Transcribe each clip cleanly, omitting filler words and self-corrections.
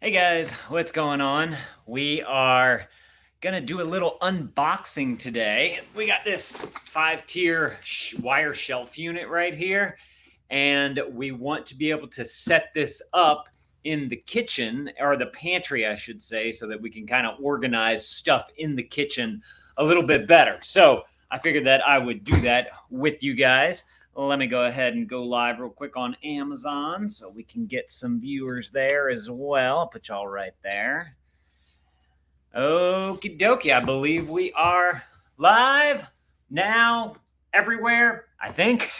Hey guys, what's going on? We are gonna do a little unboxing today. We got this 5-tier wire shelf unit right here, and we want to be able to set this up in the kitchen, or the pantry, I should say, so that we can kind of organize stuff in the kitchen a little bit better. So I figured that I would do that with you guys. Let me go ahead and go live real quick on Amazon so we can get some viewers there as well. I'll put y'all right there. Okie dokie. I believe we are live now everywhere, I think.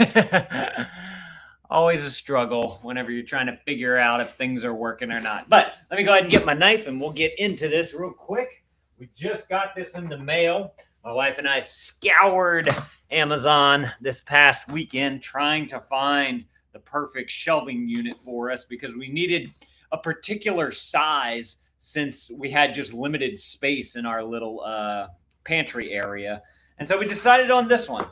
Always a struggle whenever you're trying to figure out if things are working or not. But let me go ahead and get my knife and we'll get into this real quick. We just got this in the mail. My wife and I scoured Amazon this past weekend trying to find the perfect shelving unit for us because we needed a particular size since we had just limited space in our little pantry area. And so we decided on this one.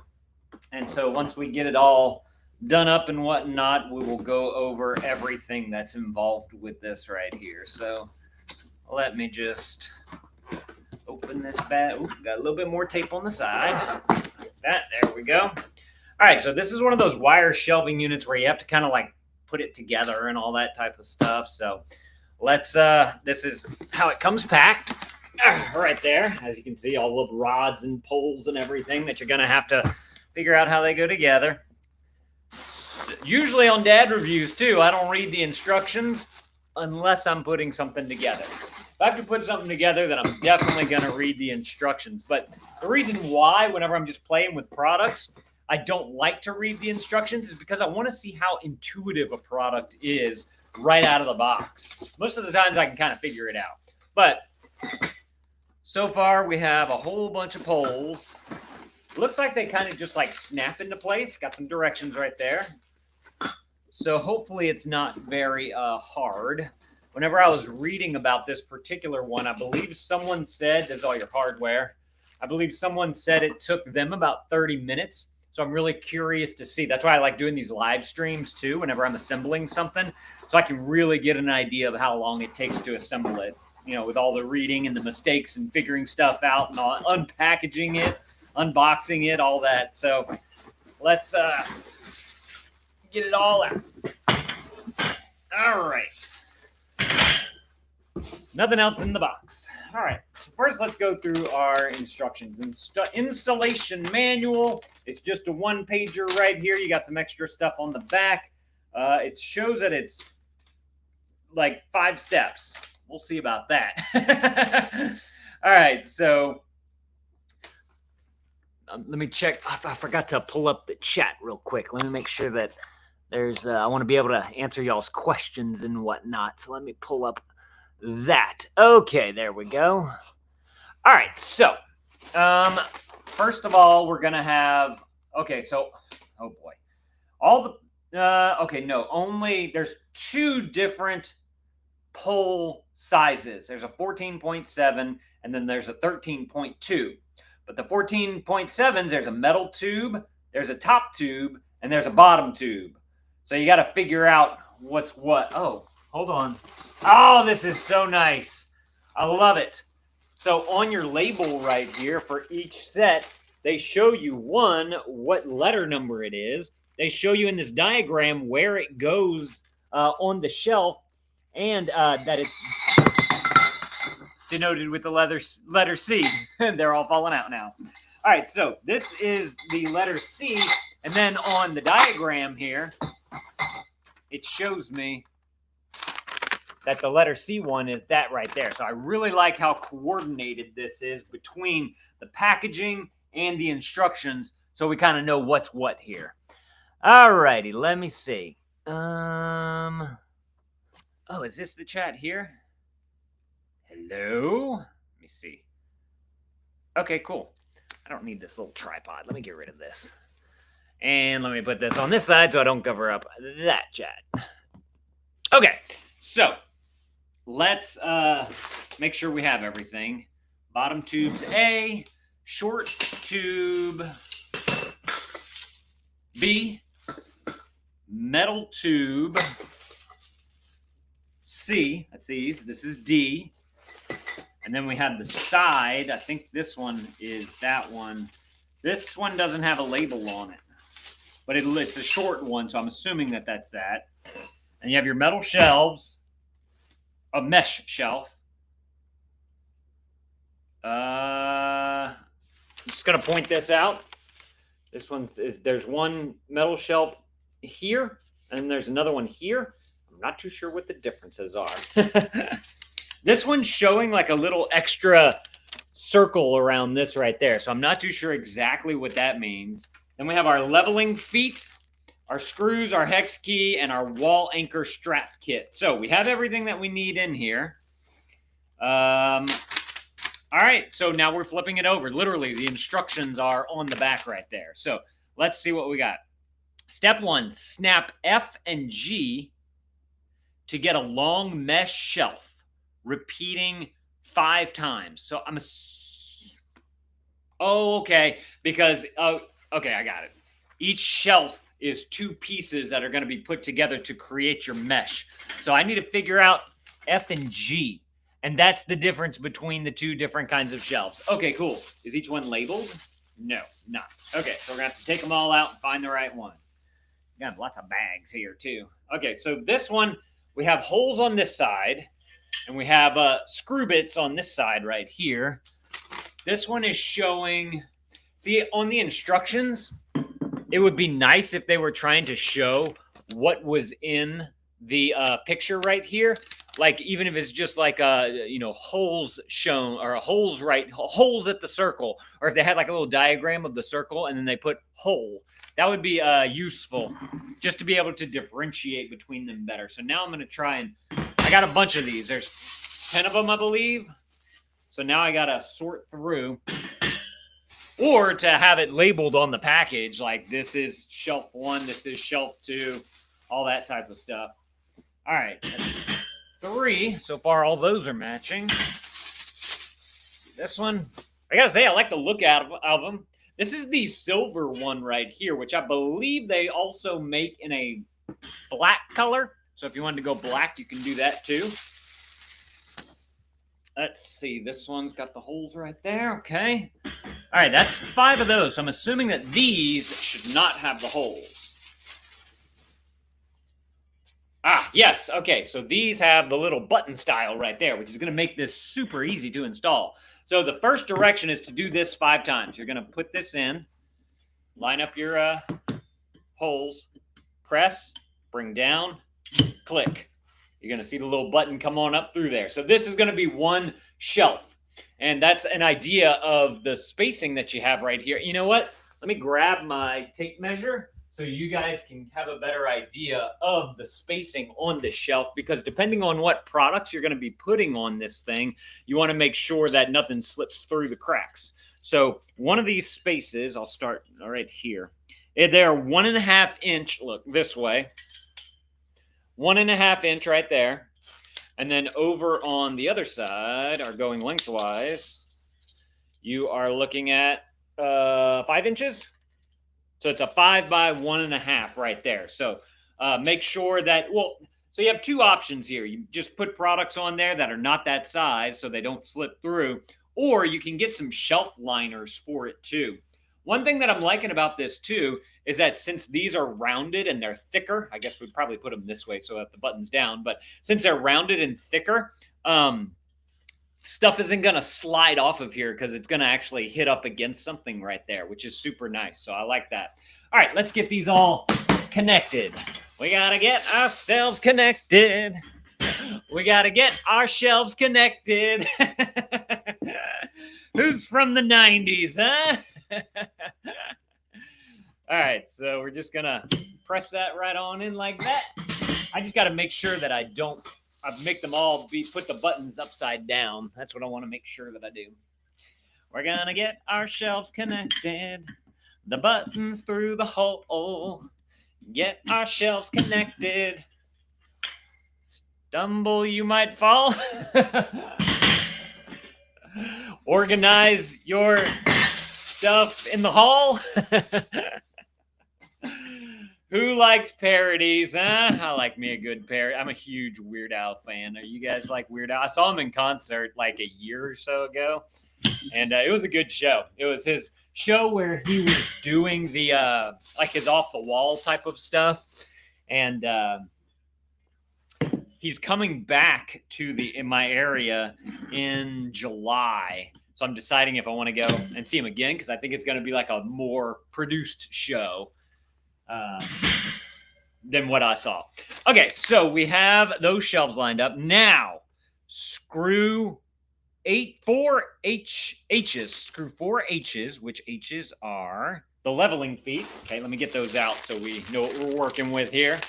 And so once we get it all done up and whatnot, we will go over everything that's involved with this right here. So let me just open this bag. Ooh, got a little bit more tape on the side. There we go. All right, so this is one of those wire shelving units where you have to kind of like put it together and all that type of stuff. So let's, this is how it comes packed right there. As you can see, all the rods and poles and everything that you're going to have to figure out how they go together. Usually on dad reviews too, I don't read the instructions unless I'm putting something together. If I have to put something together, then I'm definitely going to read the instructions. But the reason why, whenever I'm just playing with products, I don't like to read the instructions is because I want to see how intuitive a product is right out of the box. Most of the times I can kind of figure it out. But so far we have a whole bunch of poles. Looks like they kind of just like snap into place. Got some directions right there. So hopefully it's not very hard. Whenever I was reading about this particular one, I believe someone said, there's all your hardware. I believe someone said it took them about 30 minutes. So I'm really curious to see. That's why I like doing these live streams too, whenever I'm assembling something. So I can really get an idea of how long it takes to assemble it, you know, with all the reading and the mistakes and figuring stuff out and all, unpackaging it, unboxing it, all that. So let's get it all out. All right. Nothing else in the box. All right. So first, let's go through our instructions. Installation manual. It's just a one-pager right here. You got some extra stuff on the back. It shows that it's like 5 steps. We'll see about that. All right. So let me check. I forgot to pull up the chat real quick. Let me make sure that there's. I want to be able to answer y'all's questions and whatnot. So let me pull up that. Okay, there we go. All right, so first of all, we're gonna have, okay, so, oh boy, all the okay, no, only there's 2 different pole sizes. There's a 14.7 and then there's a 13.2. But the 14.7s, there's a metal tube, there's a top tube, and there's a bottom tube. So you got to figure out what's what. Oh, hold on. Oh, this is so nice. I love it. So on your label right here for each set, they show you, one, what letter number it is. They show you in this diagram where it goes on the shelf, and that it's denoted with the letter C. They're all falling out now. All right, so this is the letter C, and then on the diagram here, it shows me that the letter C one is that right there. So I really like how coordinated this is between the packaging and the instructions, so we kind of know what's what here. All righty, let me see. Oh, is this the chat here? Hello? Let me see. Okay, cool. I don't need this little tripod. Let me get rid of this. And let me put this on this side so I don't cover up that chat. Okay, so let's make sure we have everything. Bottom tube's A, short tube B, metal tube C. That's E. This is D. And then we have the side. I think this one is that one. This one doesn't have a label on it, but it's a short one, so I'm assuming that that's that. And you have your metal shelves, a mesh shelf. I'm just going to point this out. This there's one metal shelf here, and there's another one here. I'm not too sure what the differences are. This one's showing like a little extra circle around this right there. So I'm not too sure exactly what that means. Then we have our leveling feet, our screws, our hex key, and our wall anchor strap kit. So we have everything that we need in here. All right, so now we're flipping it over. Literally, the instructions are on the back right there. So let's see what we got. Step 1, snap F and G to get a long mesh shelf, repeating 5 times. So I'm okay, because okay, I got it. Each shelf is 2 pieces that are going to be put together to create your mesh. So I need to figure out F and G, and that's the difference between the 2 different kinds of shelves. Okay, cool. Is each one labeled? No, not. Okay, so we're going to have to take them all out and find the right one. We got lots of bags here too. Okay, so this one, we have holes on this side, and we have screw bits on this side right here. This one is showing, see, on the instructions, it would be nice if they were trying to show what was in the picture right here. Like, even if it's just like, holes shown, or holes at the circle, or if they had like a little diagram of the circle and then they put hole, that would be useful just to be able to differentiate between them better. So now I'm going to try and, I got a bunch of these. There's 10 of them, I believe. So now I got to sort through, or to have it labeled on the package, like this is shelf 1, this is shelf 2, all that type of stuff. All right, that's 3. So far, all those are matching. This one, I got to say, I like the look out of them. This is the silver one right here, which I believe they also make in a black color. So if you wanted to go black, you can do that too. Let's see. This one's got the holes right there. Okay. All right. That's 5 of those. So I'm assuming that these should not have the holes. Ah, yes. Okay. So these have the little button style right there, which is going to make this super easy to install. So the first direction is to do this 5 times. You're going to put this in, line up your holes, press, bring down, click. You're going to see the little button come on up through there. So this is going to be one shelf. And that's an idea of the spacing that you have right here. You know what? Let me grab my tape measure so you guys can have a better idea of the spacing on this shelf, because depending on what products you're going to be putting on this thing, you want to make sure that nothing slips through the cracks. So one of these spaces, I'll start right here. They're 1.5 inch, look, this way. 1.5 inch right there. And then over on the other side, or going lengthwise, you are looking at 5 inches. So it's a 5 by 1.5 right there. So make sure that, so you have 2 options here. You just put products on there that are not that size so they don't slip through, or you can get some shelf liners for it too. One thing that I'm liking about this too is that since these are rounded and they're thicker, I guess we'd probably put them this way so that the button's down, but since they're rounded and thicker, stuff isn't going to slide off of here because it's going to actually hit up against something right there, which is super nice. So I like that. All right, let's get these all connected. We got to get ourselves connected. We got to get our shelves connected. Who's from the 90s, huh? All right, so we're just going to press that right on in like that. I just got to make sure that I make them all put the buttons upside down. That's what I want to make sure that I do. We're going to get our shelves connected. The buttons through the hole. Get our shelves connected. Stumble, you might fall. Organize your stuff in the hall. Who likes parodies? Huh? I like me a good parody. I'm a huge Weird Al fan. Are you guys like Weird Al? I saw him in concert like a year or so ago, and it was a good show. It was his show where he was doing the like his off the wall type of stuff, and he's coming back to in my area in July. So I'm deciding if I want to go and see him again because I think it's going to be like a more produced show than what I saw. Okay, so we have those shelves lined up. Now, screw four H's. Screw four H's, which H's are the leveling feet. Okay, let me get those out so we know what we're working with here.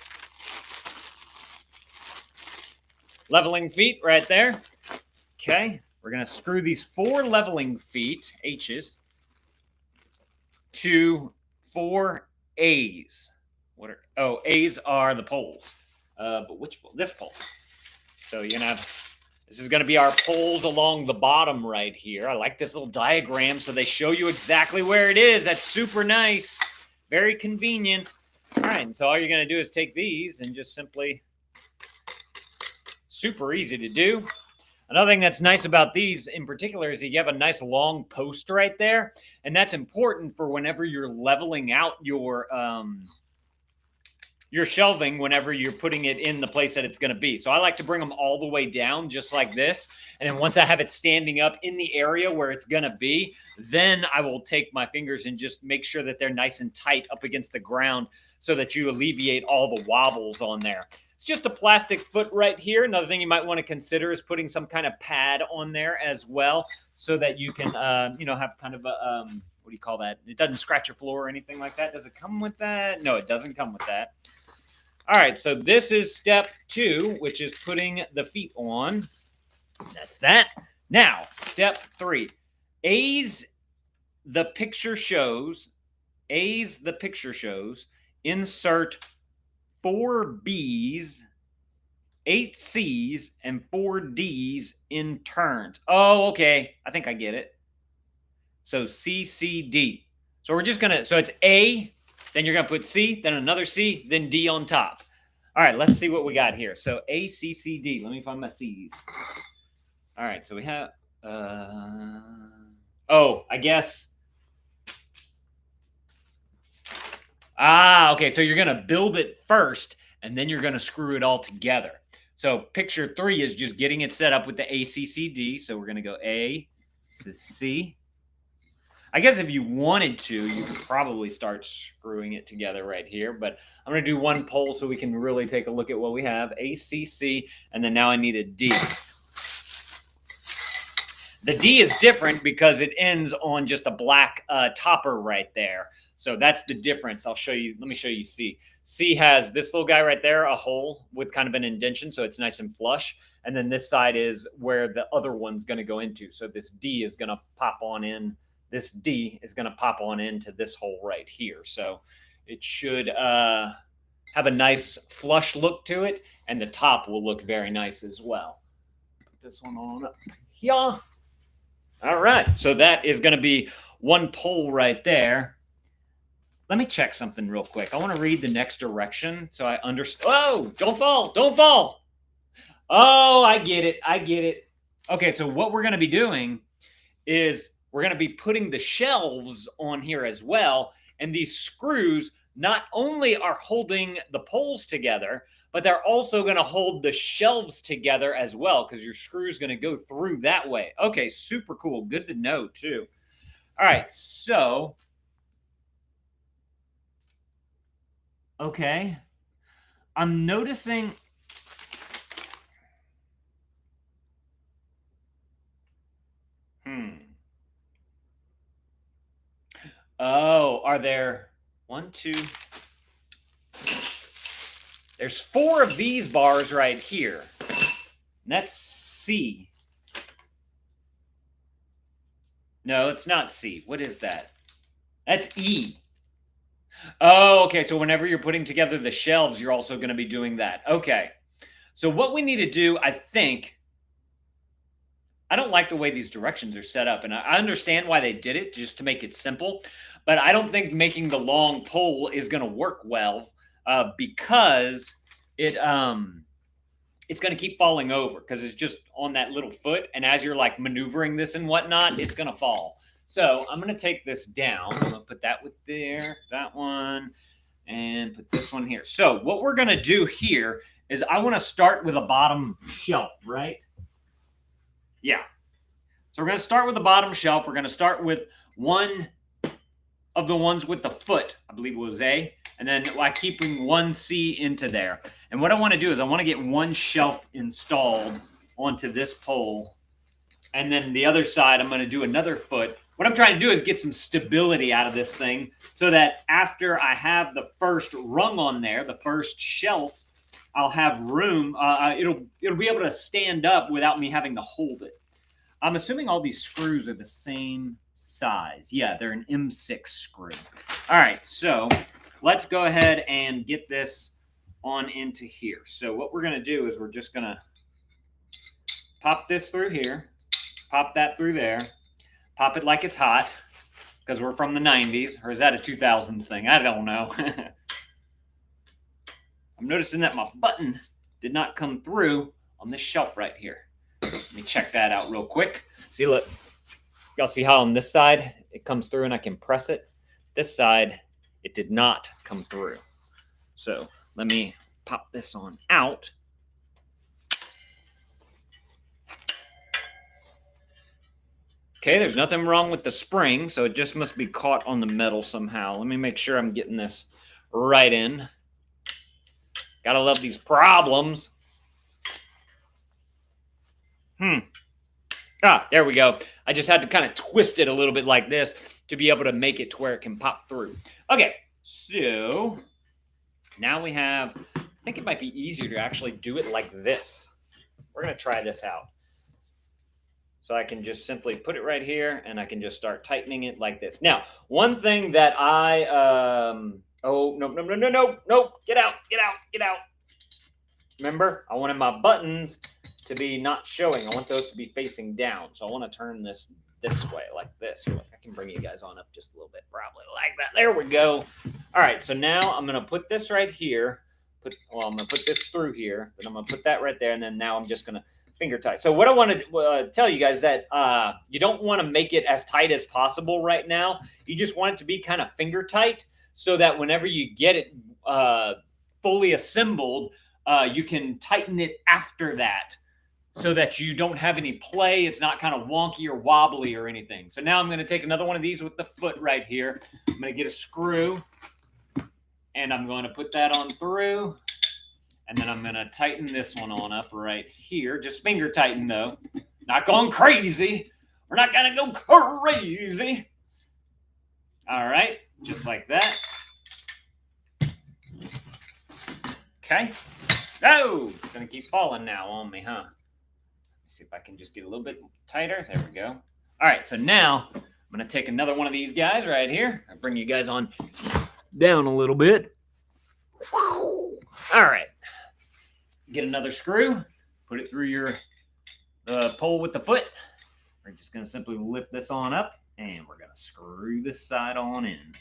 Leveling feet right there. Okay, we're going to screw these four leveling feet, H's, to four A's. A's are the poles. But which pole? This pole. So you're going to have, this is going to be our poles along the bottom right here. I like this little diagram so they show you exactly where it is. That's super nice. Very convenient. All right, and so all you're going to do is take these and just simply, super easy to do. Another thing that's nice about these in particular is that you have a nice long post right there. And that's important for whenever you're leveling out your shelving, whenever you're putting it in the place that it's going to be. So I like to bring them all the way down just like this. And then once I have it standing up in the area where it's going to be, then I will take my fingers and just make sure that they're nice and tight up against the ground so that you alleviate all the wobbles on there. It's just a plastic foot right here. Another thing you might want to consider is putting some kind of pad on there as well so that you can, have kind of a, what do you call that? It doesn't scratch your floor or anything like that. Does it come with that? No, it doesn't come with that. All right, so this is step 2, which is putting the feet on. That's that. Now, step 3. A's the picture shows. Insert 4 B's, 8 C's, and 4 D's in turns. Oh, okay. I think I get it. So C, C, D. So we're just going to, so it's A, then you're going to put C, then another C, then D on top. All right, let's see what we got here. So A, C, C, D. Let me find my C's. All right, so we have, I guess. Okay, so you're going to build it first, and then you're going to screw it all together. So picture 3 is just getting it set up with the A, C, C, D. So we're going to go A, C. I guess if you wanted to, you could probably start screwing it together right here. But I'm going to do one pole so we can really take a look at what we have. A, C, C, and then now I need a D. The D is different because it ends on just a black topper right there. So that's the difference. I'll show you. Let me show you C. C has this little guy right there, a hole with kind of an indentation, so it's nice and flush. And then this side is where the other one's going to go into. So this D is going to pop on in. This D is going to pop on into this hole right here. So it should have a nice flush look to it, and the top will look very nice as well. Put this one on up here. All right, so that is going to be one pole right there. Let me check something real quick. I want to read the next direction so I understand. Oh, don't fall. Don't fall. Oh, I get it. Okay, so what we're going to be doing is we're going to be putting the shelves on here as well. And these screws not only are holding the poles together, but they're also going to hold the shelves together as well because your screw is going to go through that way. Okay, super cool. Good to know, too. All right, so... Okay. I'm noticing... Oh, are there 1, 2... There's 4 of these bars right here. And that's C. No, it's not C. What is that? That's E. Oh, okay. So whenever you're putting together the shelves, you're also going to be doing that. Okay. So what we need to do, I think, I don't like the way these directions are set up, and I understand why they did it, just to make it simple, but I don't think making the long pole is going to work well because it's going to keep falling over because it's just on that little foot. And as you're like maneuvering this and whatnot, it's going to fall. So I'm going to take this down. I'm going to put that with there, that one, and put this one here. So what we're going to do here is I want to start with a bottom shelf, right? Yeah. So we're going to start with the bottom shelf. We're going to start with one of the ones with the foot, I believe it was A, and then I'm keeping one C into there. And what I want to do is I want to get one shelf installed onto this pole, and then the other side I'm going to do another foot. What I'm trying to do is get some stability out of this thing so that after I have the first rung on there, the first shelf, I'll have room. It'll be able to stand up without me having to hold it. I'm assuming all these screws are the same size. Yeah, they're an M6 screw. All right, so let's go ahead and get this on into here. So what we're going to do is we're just going to pop this through here, pop that through there, pop it like it's hot because we're from the 90s. Or is that a 2000s thing? I don't know. I'm noticing that my button did not come through on this shelf right here. Let me check that out real quick. See, look. Y'all see how on this side it comes through and I can press it? This side, it did not come through. So let me pop this on out. Okay, there's nothing wrong with the spring, so it just must be caught on the metal somehow. Let me make sure I'm getting this right in. Gotta love these problems. There we go. I just had to kind of twist it a little bit like this to be able to make it to where it can pop through. Okay, so now we have, I think it might be easier to actually do it like this. We're going to try this out. So I can just simply put it right here and I can just start tightening it like this. Now, one thing that I, oh, no, get out. Remember, I wanted my buttons to be not showing. I want those to be facing down. So I want to turn this way, like this. Look, I can bring you guys on up just a little bit, probably like that. There we go. All right, so now I'm going to put this right here. I'm going to put this through here. Then I'm going to put that right there, and then now I'm just going to finger tight. So what I want to tell you guys that you don't want to make it as tight as possible right now. You just want it to be kind of finger tight so that whenever you get it fully assembled, you can tighten it after that so that you don't have any play. It's not kind of wonky or wobbly or anything. So now I'm going to take another one of these with the foot right here. I'm going to get a screw, and I'm going to put that on through. And then I'm going to tighten this one on up right here. Just finger tighten, though. Not going crazy. We're not going to go crazy. All right. Just like that. Okay. Oh, it's going to keep falling now on me, huh? Let's see if I can just get a little bit tighter. There we go. All right. So now I'm going to take another one of these guys right here. I'll bring you guys on down a little bit. All right. Get another screw, put it through the pole with the foot. We're just going to simply lift this on up, and we're going to screw this side on in.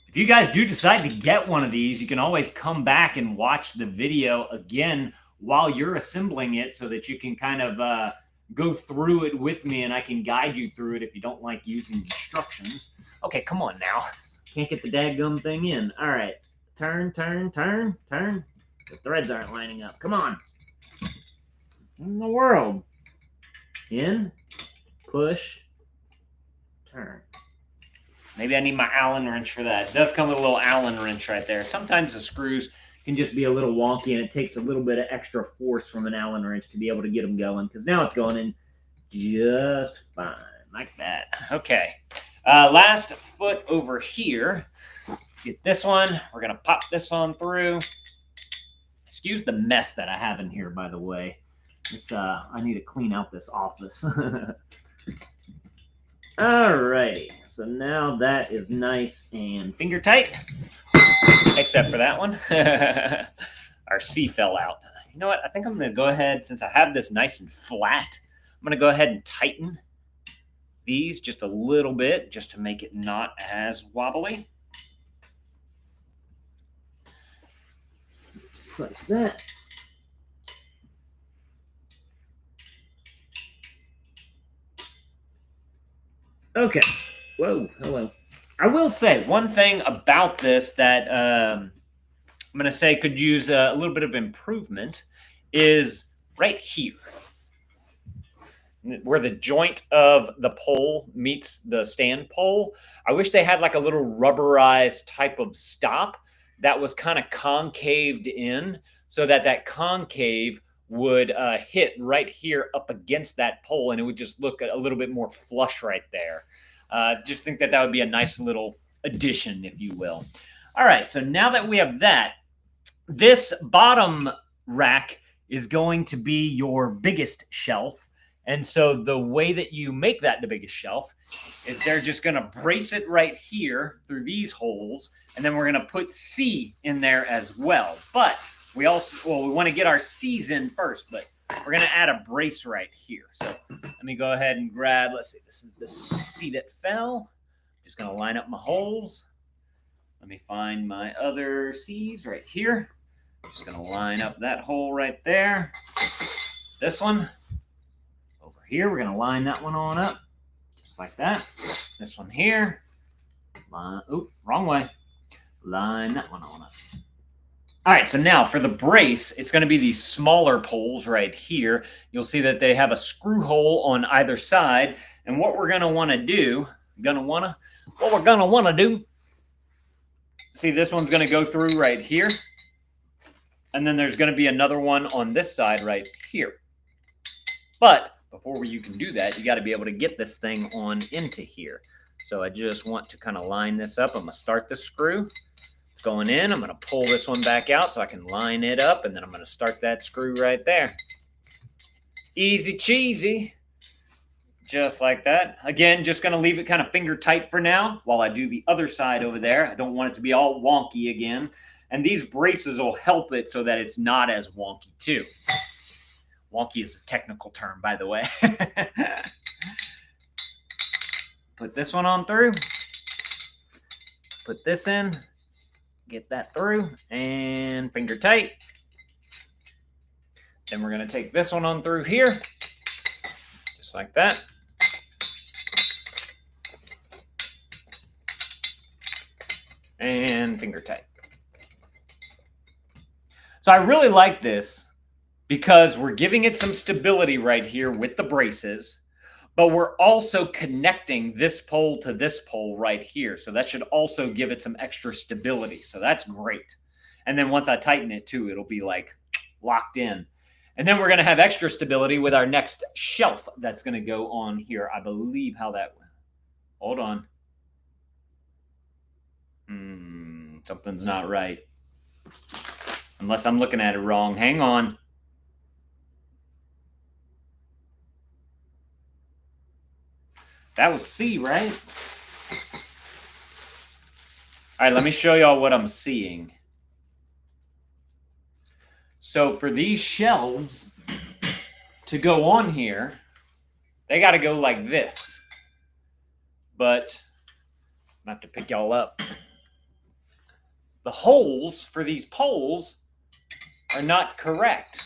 If you guys do decide to get one of these, you can always come back and watch the video again while you're assembling it so that you can kind of go through it with me, and I can guide you through it if you don't like using instructions. Okay, come on now. Can't get the dadgum thing in. All right. Turn. The threads aren't lining up. Come on. What in the world? In, push, turn. Maybe I need my Allen wrench for that. It does come with a little Allen wrench right there. Sometimes the screws can just be a little wonky, and it takes a little bit of extra force from an Allen wrench to be able to get them going, because now it's going in just fine, like that. Okay. Last foot over here. Get this one. We're going to pop this on through. Excuse the mess that I have in here, by the way. I need to clean out this office. Alrighty. So now that is nice and finger tight. Except for that one. Our C fell out. You know what? I think I'm going to go ahead, since I have this nice and flat, I'm going to go ahead and tighten these just a little bit just to make it not as wobbly. Just like that. Okay. Whoa, hello. I will say one thing about this that I'm going to say could use a little bit of improvement is right here, where the joint of the pole meets the stand pole. I wish they had like a little rubberized type of stop that was kind of concaved in, so that that concave would hit right here up against that pole, and it would just look a little bit more flush right there. Just think that that would be a nice little addition, if you will. All right, so now that we have that, this bottom rack is going to be your biggest shelf. And so the way that you make that the biggest shelf is they're just going to brace it right here through these holes, and then we're going to put C in there as well. But we also, well, we want to get our C's in first, but we're going to add a brace right here. So let me go ahead and grab, let's see, this is the C that fell. Just going to line up my holes. Let me find my other C's right here. Just going to line up that hole right there. This one. Over here, we're going to line that one on up. Just like that. This one here. Line, oop, wrong way. Line that one on up. All right, so now for the brace, it's going to be these smaller poles right here. You'll see that they have a screw hole on either side. And what we're going to want to do, what we're going to want to do, see, this one's going to go through right here. And then there's going to be another one on this side right here. But before you can do that, you got to be able to get this thing on into here. So I just want to kind of line this up. I'm going to start the screw. It's going in. I'm going to pull this one back out so I can line it up. And then I'm going to start that screw right there. Easy cheesy. Just like that. Again, just going to leave it kind of finger tight for now while I do the other side over there. I don't want it to be all wonky again. And these braces will help it so that it's not as wonky too. Wonky is a technical term, by the way. Put this one on through. Put this in. Get that through. And finger tight. Then we're going to take this one on through here. Just like that. And finger tight. So I really like this because we're giving it some stability right here with the braces, but we're also connecting this pole to this pole right here. So that should also give it some extra stability. So that's great. And then once I tighten it too, it'll be like locked in. And then we're going to have extra stability with our next shelf that's going to go on here. I believe how that went. Hold on. Something's not right. Unless I'm looking at it wrong. Hang on. That was C, right? All right, let me show y'all what I'm seeing. So for these shelves to go on here, they got to go like this. But I'm going to have to pick y'all up. The holes for these poles are not correct.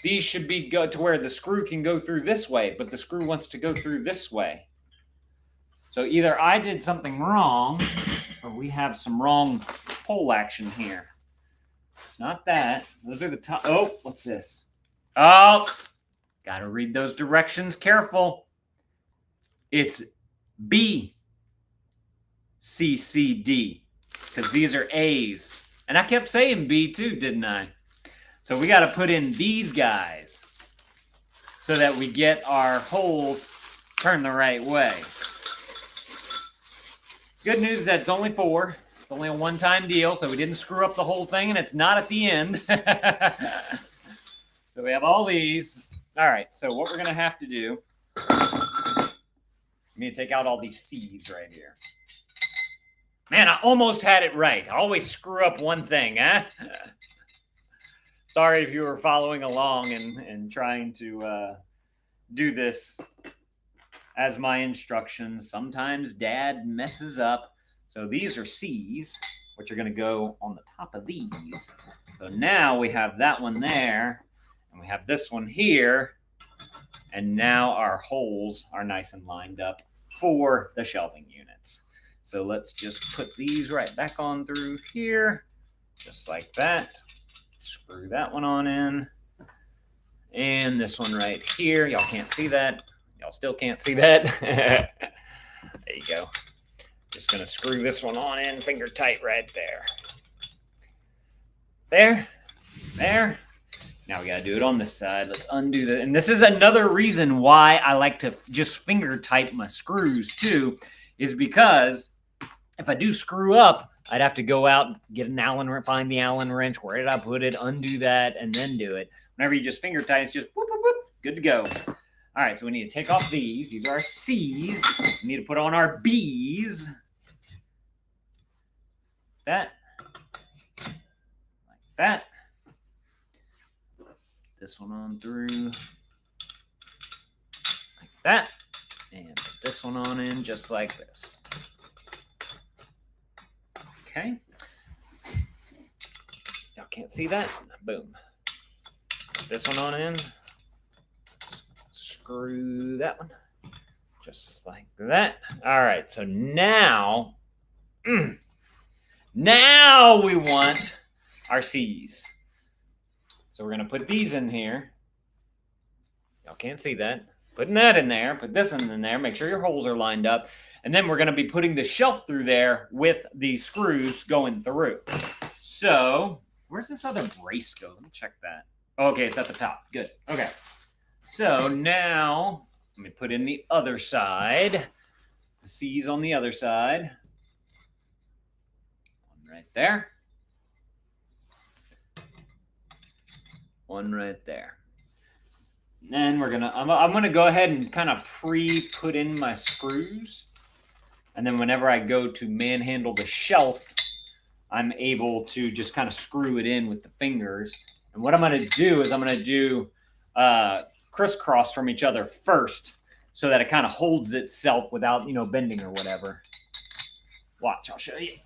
These should be go to where the screw can go through this way, but the screw wants to go through this way. So either I did something wrong, or we have some wrong pole action here. It's not that. Those are the top. Oh, what's this? Oh, got to read those directions careful. It's B, C, C, D, because these are A's. And I kept saying B too, didn't I? So we got to put in these guys so that we get our holes turned the right way. Good news is that it's only 4. It's only a one-time deal, so we didn't screw up the whole thing, and it's not at the end. So we have all these. All right, so what we're going to have to do, I'm going to take out all these C's right here. Man, I almost had it right. I always screw up one thing, huh? Sorry if you were following along and trying to do this as my instructions. Sometimes Dad messes up. So these are C's, which are going to go on the top of these. So now we have that one there, and we have this one here, and now our holes are nice and lined up for the shelving units. So let's just put these right back on through here, just like that. Screw that one on in. And this one right here, y'all can't see that. Y'all still can't see that. There you go. Just gonna screw this one on in, finger tight right there. There, there. Now we gotta do it on this side. Let's undo that. And this is another reason why I like to just finger tight my screws too, is because if I do screw up, I'd have to go out, get an Allen wrench, find the Allen wrench. Where did I put it? Undo that, and then do it. Whenever you just finger tight, it's just whoop, whoop, whoop, good to go. All right, so we need to take off these. These are our C's. We need to put on our B's. That. Like that. This one on through. Like that. And put this one on in just like this. Okay. Y'all can't see that? Boom. Put this one on in. Screw that one. Just like that. All right, so now, now we want our C's. So we're going to put these in here. Y'all can't see that. Putting that in there. Put this in there. Make sure your holes are lined up. And then we're going to be putting the shelf through there with the screws going through. So where's this other brace go? Let me check that. Okay, it's at the top. Good. Okay. So now let me put in the other side. The C's on the other side. One right there. One right there. And then I'm gonna go ahead and kind of pre-put in my screws. And then whenever I go to manhandle the shelf, I'm able to just kind of screw it in with the fingers. And what I'm going to do is I'm going to do crisscross from each other first so that it kind of holds itself without, bending or whatever. Watch, I'll show you.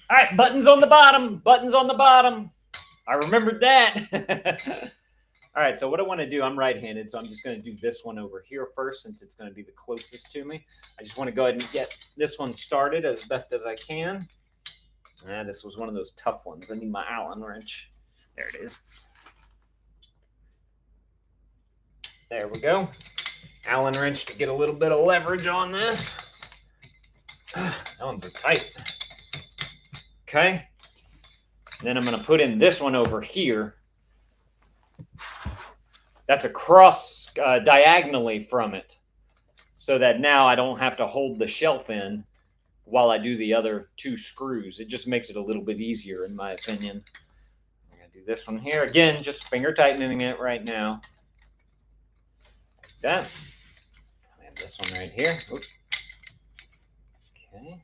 All right, buttons on the bottom, buttons on the bottom. I remembered that. All right, so what I want to do, I'm right-handed, so I'm just going to do this one over here first since it's going to be the closest to me. I just want to go ahead and get this one started as best as I can. This was one of those tough ones. I need my Allen wrench. There it is. There we go. Allen wrench to get a little bit of leverage on this. That one's tight. Okay. Then I'm going to put in this one over here. That's across diagonally from it so that now I don't have to hold the shelf in while I do the other two screws. It just makes it a little bit easier in my opinion. I'm going to do this one here. Again, just finger tightening it right now. Like that. I have this one right here. Oops. Okay.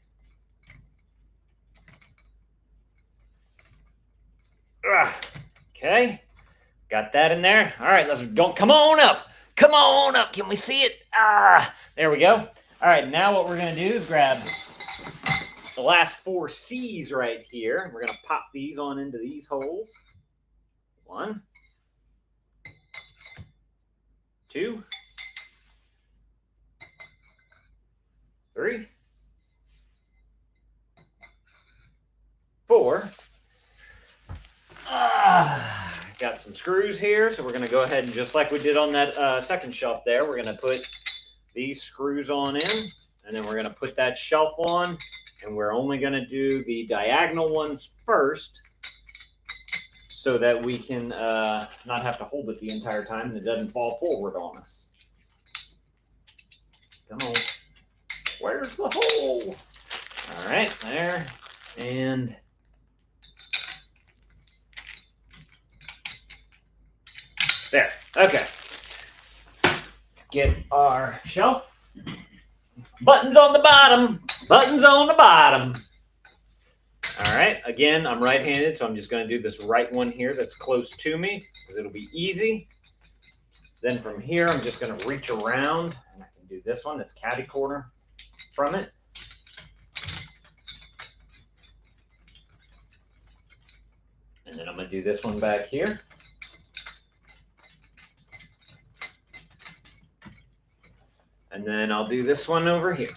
Okay. Got that in there. All right, let's go. Come on up. Come on up. Can we see it? There we go. All right, now what we're going to do is grab the last four C's right here. We're going to pop these on into these holes. 1, 2, 3, 4. Got some screws here, so we're going to go ahead and just like we did on that second shelf there, we're going to put these screws on in, and then we're going to put that shelf on, and we're only going to do the diagonal ones first so that we can not have to hold it the entire time and it doesn't fall forward on us. Come on. Where's the hole? All right, there, and there. Okay. Let's get our shelf. Buttons on the bottom. Buttons on the bottom. All right. Again, I'm right-handed, so I'm just going to do this right one here that's close to me because it'll be easy. Then from here, I'm just going to reach around, and I can do this one that's catty corner from it. And then I'm going to do this one back here. And then I'll do this one over here.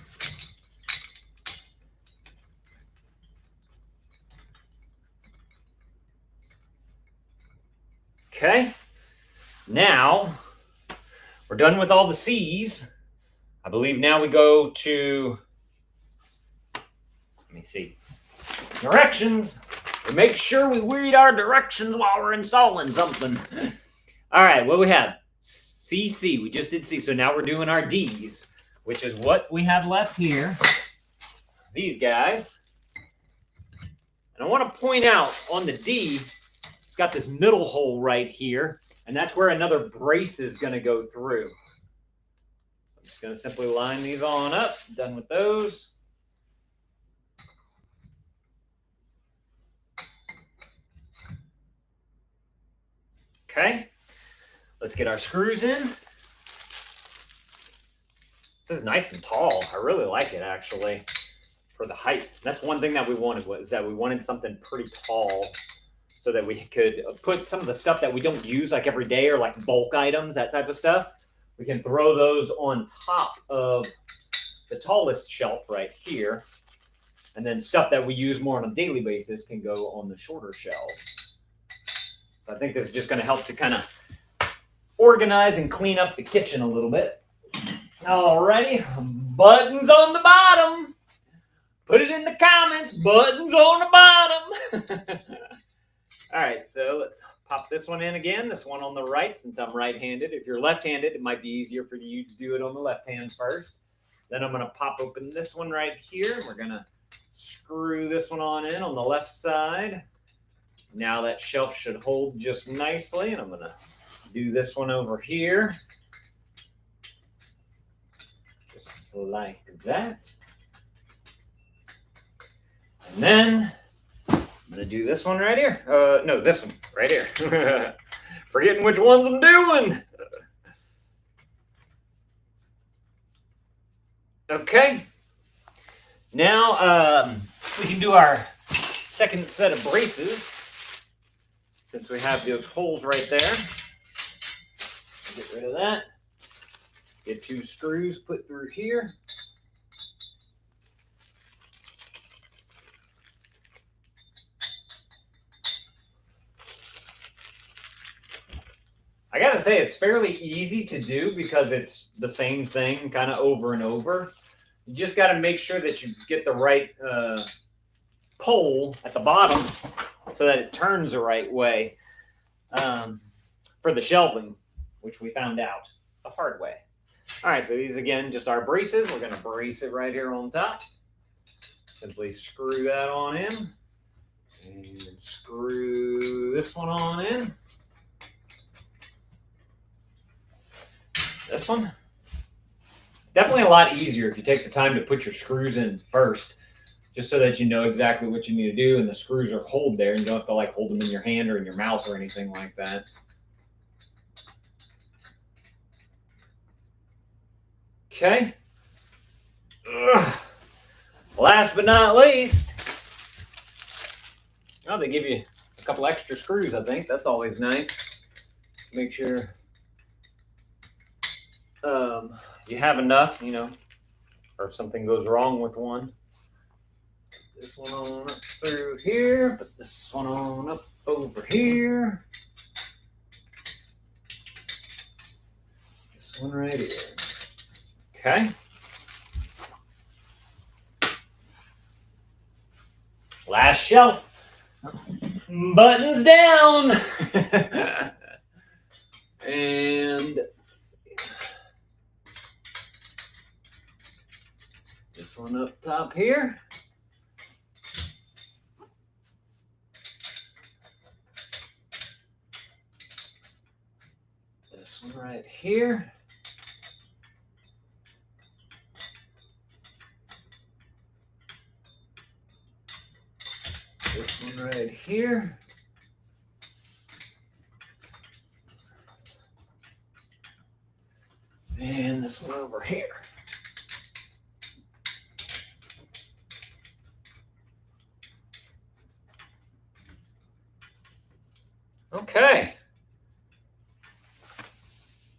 Okay. Now, we're done with all the C's. I believe now we go to, let me see, directions. We make sure we read our directions while we're installing something. All right, what we have? CC, we just did C. So now we're doing our D's, which is what we have left here. These guys. And I want to point out on the D, it's got this middle hole right here, and that's where another brace is going to go through. I'm just going to simply line these on up. Done with those. Okay, let's get our screws in. This is nice and tall. I really like it, actually, for the height. That's one thing that we wanted, was that we wanted something pretty tall so that we could put some of the stuff that we don't use like every day, or like bulk items, that type of stuff. We can throw those on top of the tallest shelf right here. And then stuff that we use more on a daily basis can go on the shorter shelves. I think this is just going to help to kind of organize and clean up the kitchen a little bit. Alrighty, buttons on the bottom. Put it in the comments, buttons on the bottom. Alright, so let's pop this one in again. This one on the right, since I'm right-handed. If you're left-handed, it might be easier for you to do it on the left hand first. Then I'm going to pop open this one right here. We're going to screw this one on in on the left side. Now that shelf should hold just nicely, and I'm going to do this one over here. Just like that. And then I'm going to do this one right here. No, this one right here. Forgetting which ones I'm doing. Okay. Now we can do our second set of braces. Since we have those holes right there, get rid of that. Get 2 screws put through here. I gotta say, it's fairly easy to do because it's the same thing kind of over and over. You just gotta make sure that you get the right pole at the bottom so that it turns the right way for the shelving, which we found out the hard way. All right, so these again, just our braces. We're gonna brace it right here on top. Simply screw that on in and screw this one on in. This one. It's definitely a lot easier if you take the time to put your screws in first, just so that you know exactly what you need to do, and the screws are hold there, and you don't have to like hold them in your hand or in your mouth or anything like that. Okay. Ugh. Last but not least, oh, they give you a couple extra screws, I think. That's always nice. Make sure you have enough, you know, or if something goes wrong with one. Put this one on up through here. Put this one on up over here. This one right here. Okay. Last shelf. Buttons down. And this one up top here. This one right here. This one right here. And this one over here.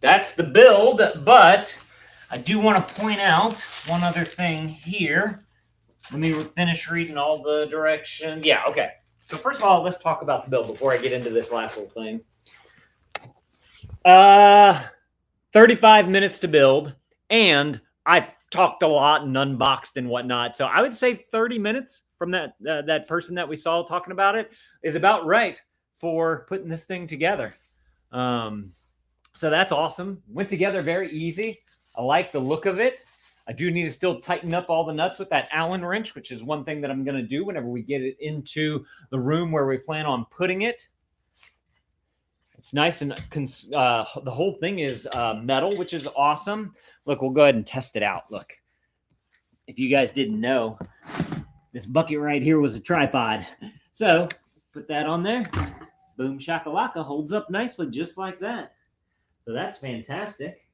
that's the build, but I do want to point out one other thing here. Let me finish reading all the directions. Yeah, okay. So first of all, let's talk about the build before I get into this last little thing. 35 minutes to build, and I talked a lot and unboxed and whatnot. So I would say 30 minutes from that person that we saw talking about it is about right for putting this thing together. So that's awesome. Went together very easy. I like the look of it. I do need to still tighten up all the nuts with that Allen wrench, which is one thing that I'm going to do whenever we get it into the room where we plan on putting it. It's nice, and the whole thing is metal, which is awesome. Look, we'll go ahead and test it out. Look, if you guys didn't know, this bucket right here was a tripod. So put that on there. Boom shakalaka, holds up nicely just like that. So that's fantastic.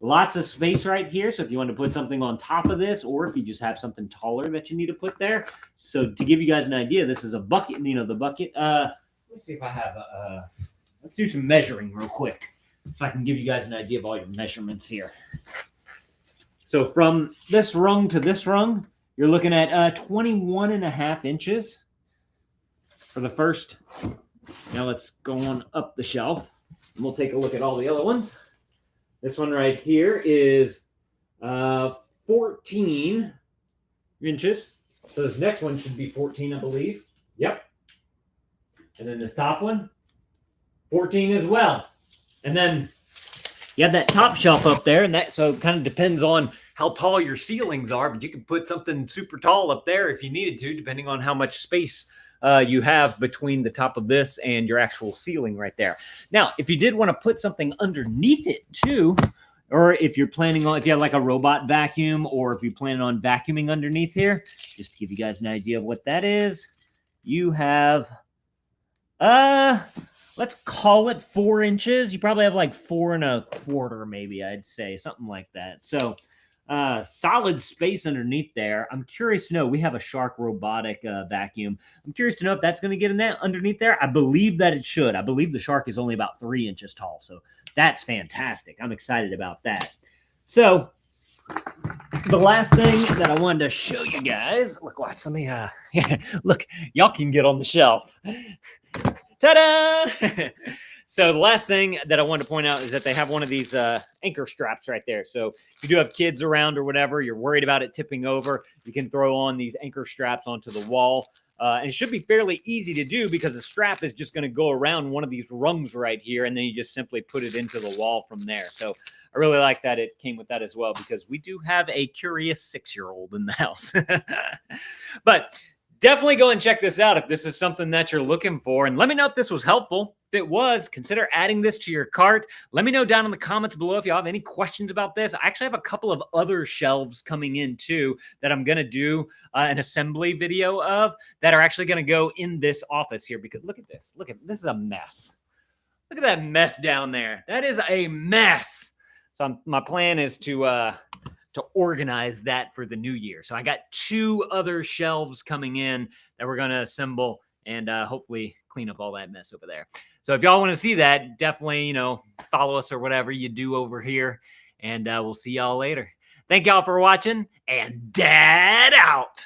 Lots of space right here. So if you want to put something on top of this, or if you just have something taller that you need to put there. So to give you guys an idea, this is a bucket, you know, the bucket. Let's see if I have let's do some measuring real quick so I can give you guys an idea of all your measurements here. So from this rung to this rung, you're looking at 21.5 inches for the first. Now let's go on up the shelf and we'll take a look at all the other ones. This one right here is 14 inches. So this next one should be 14, I believe. Yep. And then this top one, 14 as well. And then you have that top shelf up there, and that so it kind of depends on how tall your ceilings are, but you can put something super tall up there if you needed to, depending on how much space you have between the top of this and your actual ceiling right there. Now, if you did want to put something underneath it too, or if you're planning on, if you have like a robot vacuum, or if you plan on vacuuming underneath here, just to give you guys an idea of what that is, you have let's call it 4 inches. You probably have like 4 1/4, maybe, I'd say, something like that. So solid space underneath there. I'm curious to know, we have a Shark robotic vacuum. I'm curious to know if that's going to get in there underneath there. I believe that it should. I believe the Shark is only about 3 inches tall. So that's fantastic. I'm excited about that. So the last thing that I wanted to show you guys, look, watch, let me, look, y'all can get on the shelf. Ta-da! So the last thing that I wanted to point out is that they have one of these anchor straps right there. So if you do have kids around or whatever, you're worried about it tipping over, you can throw on these anchor straps onto the wall. And it should be fairly easy to do because the strap is just going to go around one of these rungs right here, and then you just simply put it into the wall from there. So I really like that it came with that as well, because we do have a curious 6-year-old in the house. But definitely go and check this out if this is something that you're looking for. And let me know if this was helpful. If it was, consider adding this to your cart. Let me know down in the comments below if you have any questions about this. I actually have a couple of other shelves coming in too that I'm going to do an assembly video of that are actually going to go in this office here. Because look at this. Look at this is a mess. Look at that mess down there. That is a mess. So my plan is to organize that for the new year. So I got 2 other shelves coming in that we're going to assemble and hopefully clean up all that mess over there. So if y'all want to see that, definitely, follow us or whatever you do over here, and we'll see y'all later. Thank y'all for watching, and Dad out.